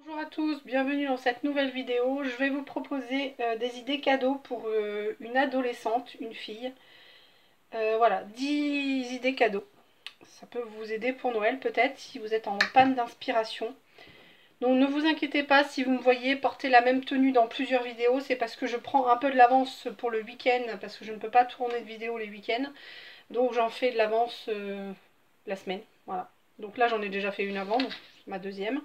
Bonjour à tous, bienvenue dans cette nouvelle vidéo. Je vais vous proposer des idées cadeaux pour une adolescente, une fille. Voilà, 10 idées cadeaux. Ça peut vous aider pour Noël peut-être si vous êtes en panne d'inspiration. Donc ne vous inquiétez pas si vous me voyez porter la même tenue dans plusieurs vidéos, c'est parce que je prends un peu de l'avance pour le week-end, parce que je ne peux pas tourner de vidéos les week-ends. Donc j'en fais de l'avance la semaine, voilà. Donc là j'en ai déjà fait une avant, donc ma deuxième.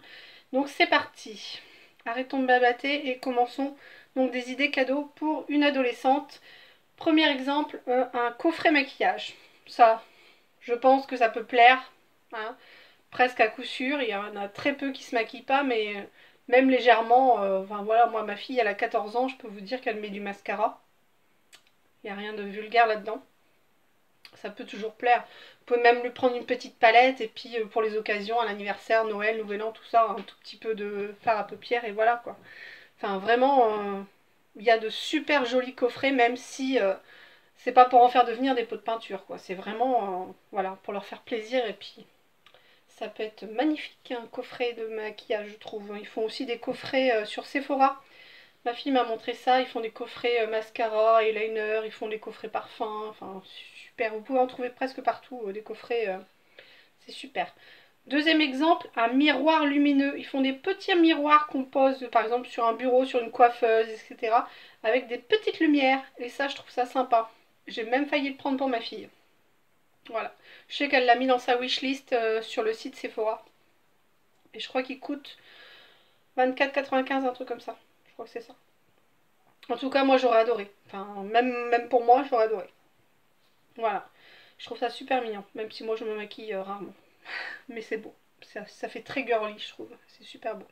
Donc c'est parti. Arrêtons de babater et commençons donc des idées cadeaux pour une adolescente. Premier exemple, un coffret maquillage. Ça, je pense que ça peut plaire, hein, presque à coup sûr. Il y en a très peu qui se maquillent pas, mais même légèrement. Enfin voilà, moi ma fille elle a 14 ans, je peux vous dire qu'elle met du mascara. Il n'y a rien de vulgaire là-dedans. Ça peut toujours plaire. Vous pouvez même lui prendre une petite palette et puis pour les occasions, à l'anniversaire, Noël, Nouvel An, tout ça, un tout petit peu de fard à paupières et voilà quoi. Enfin vraiment, il y a de super jolis coffrets même si c'est pas pour en faire devenir des pots de peinture quoi. C'est vraiment, voilà, pour leur faire plaisir et puis ça peut être magnifique un coffret de maquillage je trouve. Ils font aussi des coffrets sur Sephora. Ma fille m'a montré ça, ils font des coffrets mascara, eyeliner, ils font des coffrets parfums, enfin super, vous pouvez en trouver presque partout, des coffrets, c'est super. Deuxième exemple, un miroir lumineux. Ils font des petits miroirs qu'on pose par exemple sur un bureau, sur une coiffeuse, etc. avec des petites lumières, et ça je trouve ça sympa. J'ai même failli le prendre pour ma fille. Voilà. Je sais qu'elle l'a mis dans sa wishlist sur le site Sephora. Et je crois qu'il coûte 24,95, un truc comme ça. Je crois que c'est ça. En tout cas, moi j'aurais adoré. Enfin, même pour moi, j'aurais adoré. Voilà. Je trouve ça super mignon, même si moi je me maquille rarement. Mais c'est beau. Ça fait très girly, je trouve. C'est super beau.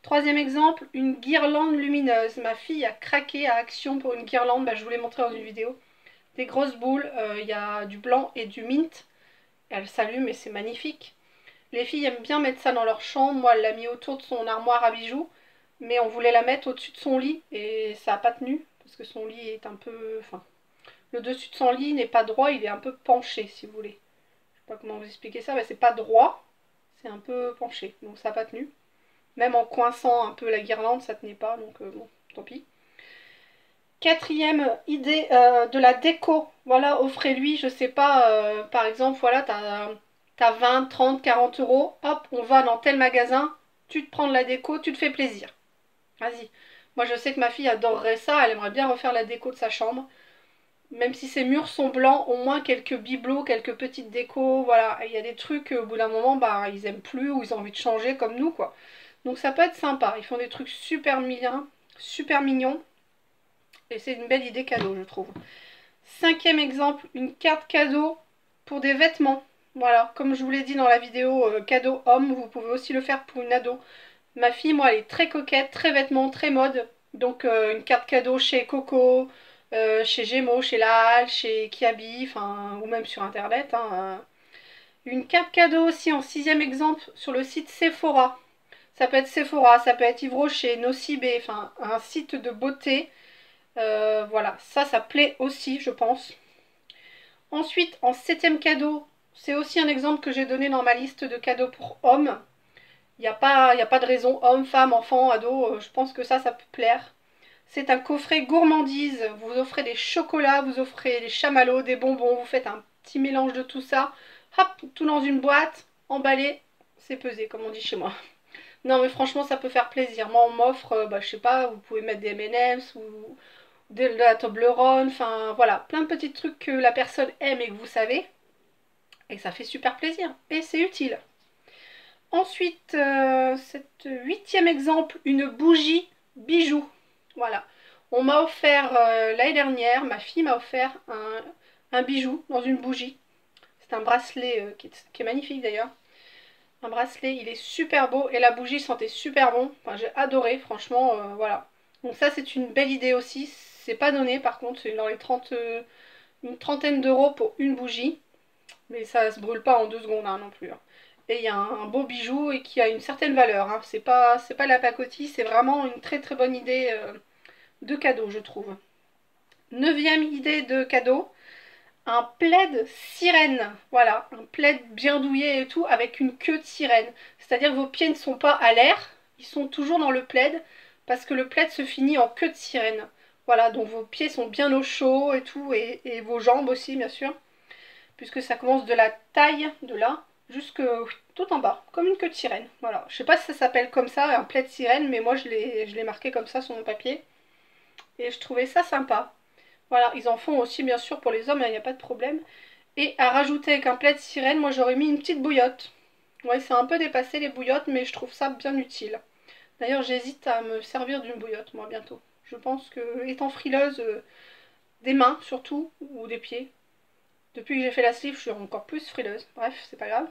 Troisième exemple, une guirlande lumineuse. Ma fille a craqué à Action pour une guirlande. Bah, je vous l'ai montré dans une vidéo. Des grosses boules. Il y a du blanc et du mint. Elle s'allume et c'est magnifique. Les filles aiment bien mettre ça dans leur chambre. Moi, elle l'a mis autour de son armoire à bijoux. Mais on voulait la mettre au-dessus de son lit et ça n'a pas tenu. Parce que son lit est un peu... Enfin, le dessus de son lit n'est pas droit, il est un peu penché si vous voulez. Je sais pas comment vous expliquer ça, mais c'est pas droit, c'est un peu penché. Donc ça n'a pas tenu. Même en coinçant un peu la guirlande, ça tenait pas, donc bon, tant pis. Quatrième idée de la déco. Voilà, offrez-lui, je sais pas, par exemple, voilà, t'as 20, 30, 40 euros. Hop, on va dans tel magasin, tu te prends de la déco, tu te fais plaisir. Vas-y. Moi, je sais que ma fille adorerait ça, elle aimerait bien refaire la déco de sa chambre. Même si ses murs sont blancs, au moins quelques bibelots, quelques petites décos, voilà. Il y a des trucs, au bout d'un moment, bah, ils aiment plus ou ils ont envie de changer comme nous, quoi. Donc ça peut être sympa. Ils font des trucs super mignons, super mignons. Et c'est une belle idée cadeau, je trouve. Cinquième exemple, une carte cadeau pour des vêtements. Voilà, comme je vous l'ai dit dans la vidéo cadeau homme, vous pouvez aussi le faire pour une ado. Ma fille, moi, elle est très coquette, très vêtements, très mode. Donc une carte cadeau chez Coco, chez Gémeaux, chez La Halle, chez Kiabi, enfin, ou même sur internet. Hein. Une carte cadeau aussi en sixième exemple sur le site Sephora. Ça peut être Sephora, ça peut être Yves Rocher, Nocibé, enfin un site de beauté. Voilà, ça plaît aussi, je pense. Ensuite, en septième cadeau, c'est aussi un exemple que j'ai donné dans ma liste de cadeaux pour hommes. Y a pas de raison, homme, femme, enfant, ado, je pense que ça peut plaire. C'est un coffret gourmandise, vous offrez des chocolats, vous offrez des chamallows, des bonbons, vous faites un petit mélange de tout ça. Hop, tout dans une boîte, emballé, c'est pesé comme on dit chez moi. Non mais franchement ça peut faire plaisir. Moi on m'offre, bah, je sais pas, vous pouvez mettre des M&M's ou de la Toblerone, enfin voilà, plein de petits trucs que la personne aime et que vous savez. Et ça fait super plaisir. Et c'est utile. Ensuite, cet huitième exemple, une bougie bijou. Voilà. On m'a offert l'année dernière, ma fille m'a offert un bijou dans une bougie. C'est un bracelet qui est magnifique d'ailleurs. Un bracelet, il est super beau et la bougie sentait super bon. Enfin, j'ai adoré, franchement, voilà. Donc ça, c'est une belle idée aussi. C'est pas donné, par contre, c'est dans les 30, une trentaine d'euros pour une bougie. Mais ça se brûle pas en 2 secondes hein, non plus. Hein. Et il y a un beau bijou et qui a une certaine valeur. Hein. C'est pas la pacotille, c'est vraiment une très très bonne idée de cadeau, je trouve. Neuvième idée de cadeau, un plaid sirène. Voilà, un plaid bien douillet et tout avec une queue de sirène. C'est-à-dire que vos pieds ne sont pas à l'air, ils sont toujours dans le plaid, parce que le plaid se finit en queue de sirène. Voilà, donc vos pieds sont bien au chaud et tout, et vos jambes aussi bien sûr, puisque ça commence de la taille, de là, jusque tout en bas, comme une queue de sirène. Voilà, je sais pas si ça s'appelle comme ça, un plaid sirène, mais moi je l'ai marqué comme ça sur mon papier, et je trouvais ça sympa. Voilà, ils en font aussi bien sûr pour les hommes, il n'y a pas de problème. Et à rajouter avec un plaid sirène, moi j'aurais mis une petite bouillotte. Ouais, c'est un peu dépassé les bouillottes, mais je trouve ça bien utile. D'ailleurs, j'hésite à me servir d'une bouillotte, moi, bientôt. Je pense que, étant frileuse, des mains surtout, ou des pieds, depuis que j'ai fait la sleeve, je suis encore plus frileuse. Bref, c'est pas grave.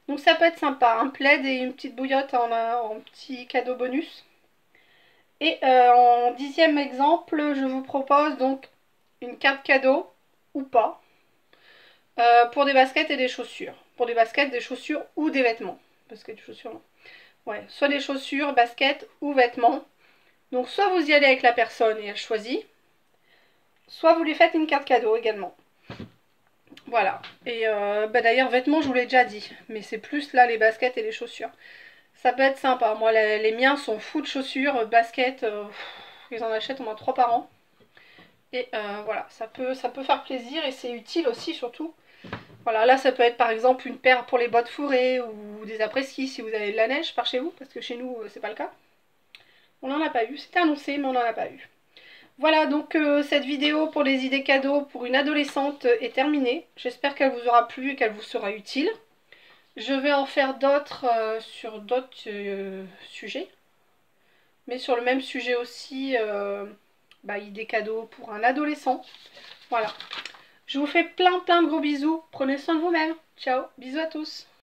Donc ça peut être sympa, un plaid et une petite bouillotte en petit cadeau bonus. Et en 10e exemple, je vous propose donc une carte cadeau, ou pas, pour des baskets et des chaussures. Pour des baskets, des chaussures ou des vêtements. Baskets, des chaussures, non. Ouais, soit des chaussures, baskets ou vêtements. Donc soit vous y allez avec la personne et elle choisit, soit vous lui faites une carte cadeau également. Voilà. Et bah d'ailleurs, vêtements, je vous l'ai déjà dit. Mais c'est plus là les baskets et les chaussures. Ça peut être sympa. Moi, les miens sont fous de chaussures, baskets. Ils en achètent au moins 3 par an. Et voilà, ça peut faire plaisir et c'est utile aussi surtout. Voilà, là ça peut être par exemple une paire pour les bottes fourrées ou des après-ski si vous avez de la neige par chez vous, parce que chez nous c'est pas le cas. On n'en a pas eu, c'était annoncé mais on n'en a pas eu. Voilà, donc cette vidéo pour les idées cadeaux pour une adolescente est terminée. J'espère qu'elle vous aura plu et qu'elle vous sera utile. Je vais en faire d'autres sur d'autres sujets. Mais sur le même sujet aussi, idées cadeaux pour un adolescent. Voilà. Je vous fais plein de gros bisous. Prenez soin de vous-même. Ciao, bisous à tous.